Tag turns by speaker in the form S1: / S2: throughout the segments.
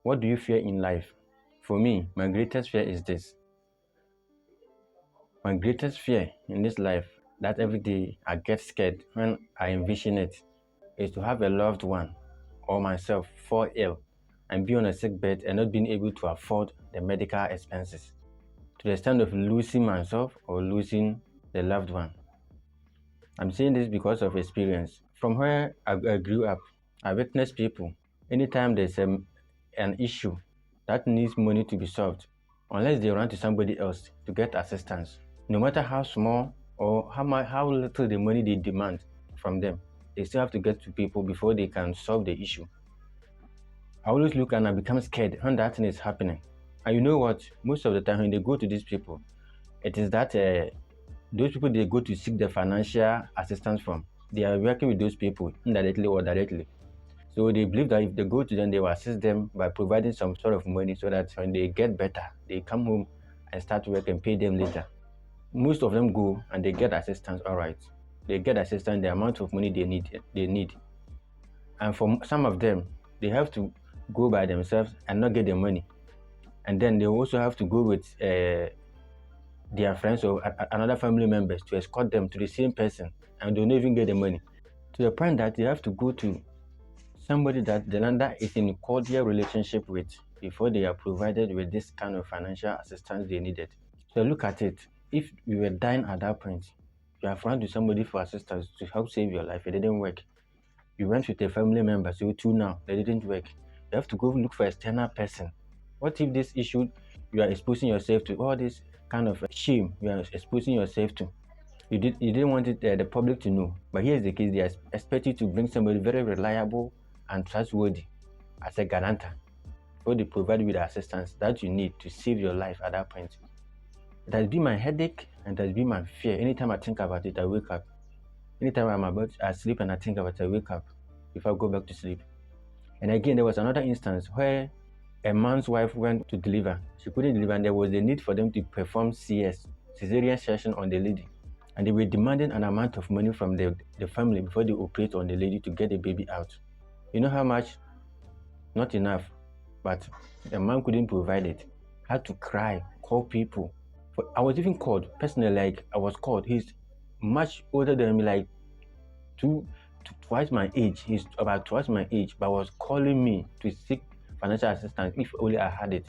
S1: What do you fear in life? For me, my greatest fear is this. My greatest fear in this life, that every day I get scared when I envision it, is to have a loved one or myself fall ill and be on a sick bed and not being able to afford the medical expenses to the extent of losing myself or losing the loved one. I'm saying this because of experience. From where I grew up, I witnessed people, anytime there's an issue that needs money to be solved, unless they run to somebody else to get assistance, no matter how small or how little the money they demand from them, they still have to get to people before they can solve the issue. I always look and I become scared when that thing is happening. And you know what? Most of the time when they go to these people, it is that those people they go to seek the financial assistance from, they are working with those people indirectly or directly. So they believe that if they go to them, they will assist them by providing some sort of money so that when they get better, they come home and start work and pay them later. Most of them go and they get assistance, all right. They get assistance, the amount of money they need. And for some of them, they have to go by themselves and not get the money. And then they also have to go with their friends or another family members to escort them to the same person, and they'll not even get the money. To the point that they have to go to somebody that the lender is in cordial relationship with before they are provided with this kind of financial assistance they needed. So look at it. If you were dying at that point, you have run to somebody for assistance to help save your life, it didn't work. You went with a family member, so too now, they didn't work. You have to go look for an external person. What if this issue, you are exposing yourself to all this kind of shame you are exposing yourself to? You didn't want it, the public to know. But here's the case, they expect you to bring somebody very reliable and trustworthy as a guarantor, or they provide you with the assistance that you need to save your life at that point. It has been my headache and it has been my fear. Anytime I think about it, I wake up. Anytime I'm about to sleep and I think about it, I wake up before I go back to sleep. And again, there was another instance where a man's wife went to deliver. She couldn't deliver, and there was a need for them to perform CS, cesarean section, on the lady. And they were demanding an amount of money from the family before they operate on the lady to get the baby out. You know how much? Not enough. But the man couldn't provide it. Had to cry, call people. I was even called, personally, like I was called. He's much older than me, like twice my age. He's about twice my age, but was calling me to seek financial assistance if only I had it.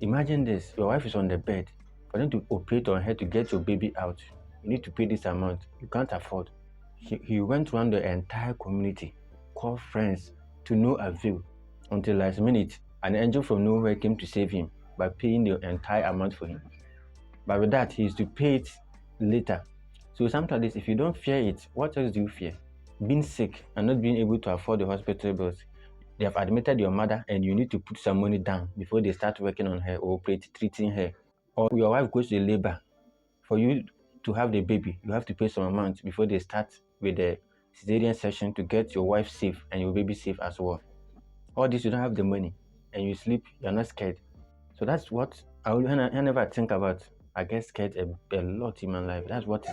S1: Imagine this, your wife is on the bed. For them to operate on her to get your baby out, you need to pay this amount. You can't afford. He went around the entire community, called friends, to no avail, until last minute, an angel from nowhere came to save him by paying the entire amount for him. But with that, he is to pay it later. So sometimes if you don't fear it, what else do you fear? Being sick and not being able to afford the hospital bills. They have admitted your mother and you need to put some money down before they start working on her or treating her. Or your wife goes to labor. For you to have the baby, you have to pay some amount before they start with the cesarean section to get your wife safe and your baby safe as well. All this, you don't have the money and you sleep, you're not scared. So that's what whenever I think about, I get scared a lot in my life. That's what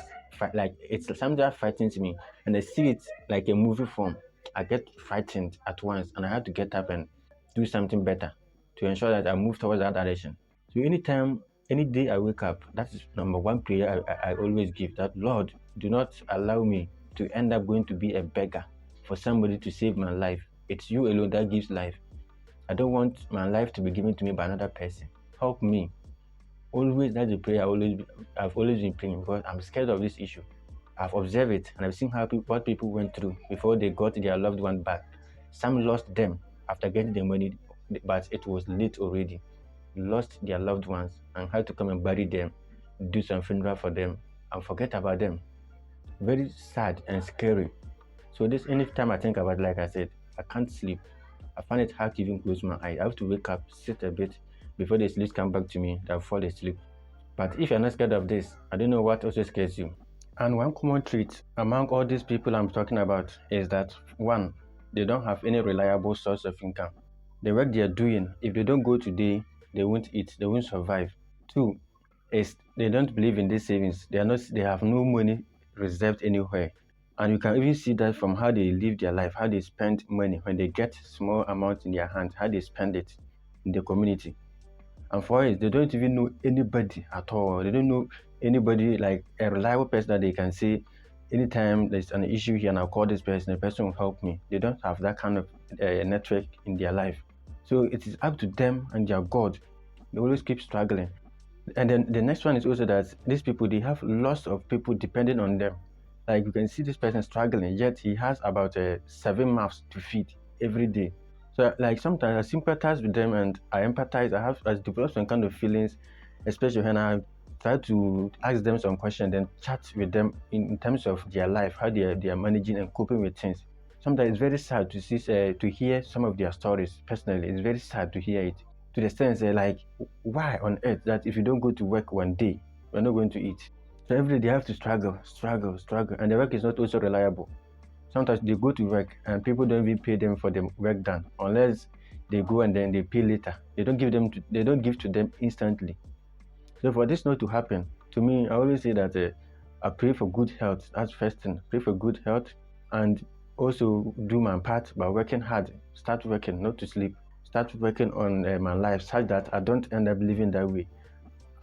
S1: like it's something that frightens me, and I see it like a movie form. I get frightened at once, and I have to get up and do something better to ensure that I move towards that direction. So any day I wake up, that is number one prayer I always give. That Lord, do not allow me to end up going to be a beggar for somebody to save my life. It's you alone that gives life. I don't want my life to be given to me by another person. Help me. Always, that's the prayer I've always been praying, because I'm scared of this issue. I've observed it and I've seen what people went through before they got their loved one back. Some lost them after getting the money, but it was late already. Lost their loved ones and had to come and bury them, do some funeral for them, and forget about them. Very sad and scary. So anytime I think about it, like I said, I can't sleep. I find it hard to even close my eyes. I have to wake up, sit a bit before the sleep come back to me, then fall asleep. But if you're not scared of this, I don't know what also scares you. And one common trait among all these people I'm talking about is that, one, they don't have any reliable source of income. The work they are doing, if they don't go today, they won't eat, they won't survive. Two, is they don't believe in these savings. They have no money reserved anywhere. And you can even see that from how they live their life, how they spend money when they get small amounts in their hands, how they spend it. in the community. And for it, they don't even know anybody at all. They don't know anybody like a reliable person that they can say, anytime there's an issue here and I'll call this person, the person will help me. They don't have that kind of network in their life. So it is up to them and their God. They always keep struggling. And then the next one is also that these people, they have lots of people depending on them. Like you can see this person struggling, yet he has about 7 mouths to feed every day. So like sometimes I sympathize with them and I empathize. I develop some kind of feelings, especially when I try to ask them some questions, then chat with them in terms of their life, how they are managing and coping with things. Sometimes it's very sad to see to hear some of their stories. Personally, it's very sad to hear it. To the sense like, why on earth that if you don't go to work one day, you're not going to eat? So every day they have to struggle, and the work is not also reliable. Sometimes they go to work and people don't even pay them for the work done unless they go and then they pay later. They don't give to them instantly. So for this not to happen, to me, I always say that I pray for good health. That's first thing. Pray for good health and also do my part by working hard. Start working, not to sleep. Start working on my life such that I don't end up living that way.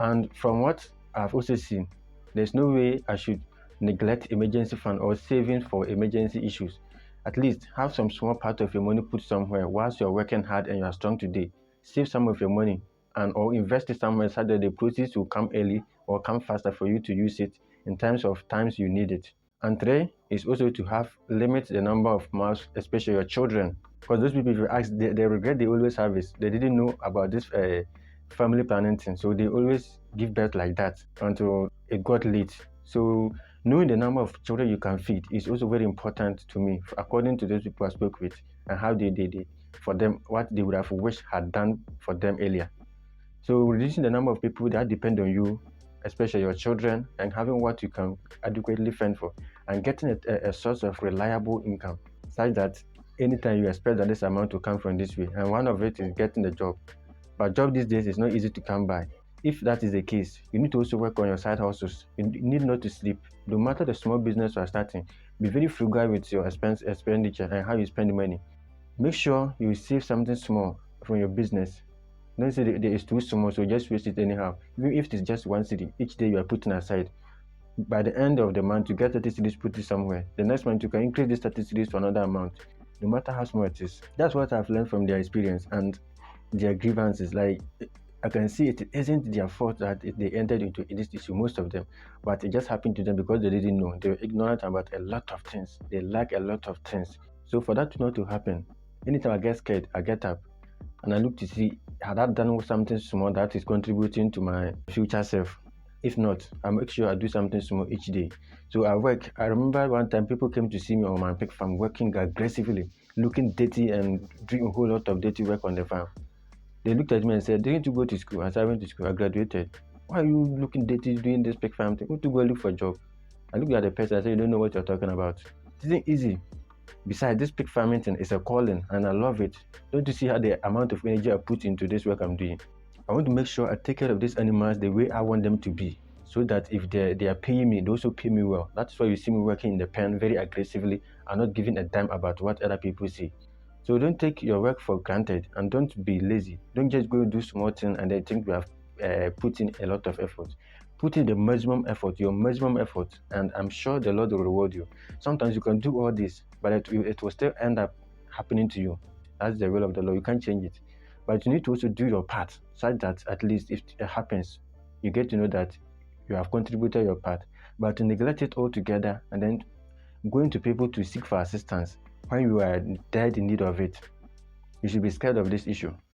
S1: And from what I've also seen, there's no way I should neglect emergency fund or saving for emergency issues. At least have some small part of your money put somewhere whilst you're working hard and you are strong today. Save some of your money and or invest it somewhere so that the proceeds will come early or come faster for you to use it in terms of times you need it. And three is also to have limit the number of mouths, especially your children. Because those people, if you ask, the regret they always have is they didn't know about this family planning thing. So they always give birth like that until it got late. So knowing the number of children you can feed is also very important to me, according to those people I spoke with and how they did it for them, what they would have wished had done for them earlier. So reducing the number of people that depend on you, especially your children, and having what you can adequately fend for, and getting a source of reliable income, such that anytime you expect that this amount to come from this way, and one of it is getting the job. But job these days is not easy to come by. If that is the case, you need to also work on your side hustles. You need not to sleep. No matter the small business you are starting, be very frugal with your expenditure and how you spend money. Make sure you save something small from your business. Don't say that it's too small, so just waste it anyhow. Even if it's just 1 cedi, each day you are putting aside. By the end of the month, you get 30 cedis, put it somewhere. The next month, you can increase this 30 cedis to another amount, no matter how small it is. That's what I've learned from their experience and their grievances. Like, I can see it isn't their fault that they entered into this issue, most of them, but it just happened to them because they didn't know. They were ignorant about a lot of things. They lack a lot of things. So for that not to happen, anytime I get scared, I get up and I look to see, had I done something small that is contributing to my future self? If not, I make sure I do something small each day. So I work. I remember one time people came to see me on my pig farm working aggressively, looking dirty and doing a whole lot of dirty work on the farm. They looked at me and said, "Didn't you go to school?" I said, "I went to school. I graduated." "Why are you looking dirty doing this pig farm thing? Go to go look for a job." I looked at the person. I said, "You don't know what you're talking about. It isn't easy. Besides, this pig farming thing is a calling and I love it. Don't you see how the amount of energy I put into this work I'm doing? I want to make sure I take care of these animals the way I want them to be, so that if they are paying me, they also pay me well. That's why you see me working in the pen very aggressively and not giving a damn about what other people say. So don't take your work for granted and don't be lazy. Don't just go do small things and then think you have put in a lot of effort. Put in the maximum effort, your maximum effort, and I'm sure the Lord will reward you. Sometimes you can do all this, but it will still end up happening to you. That's the will of the Lord. You can't change it. But you need to also do your part such that at least if it happens, you get to know that you have contributed your part. But to neglect it altogether and then going to people to seek for assistance when you are dead in need of it, you should be scared of this issue.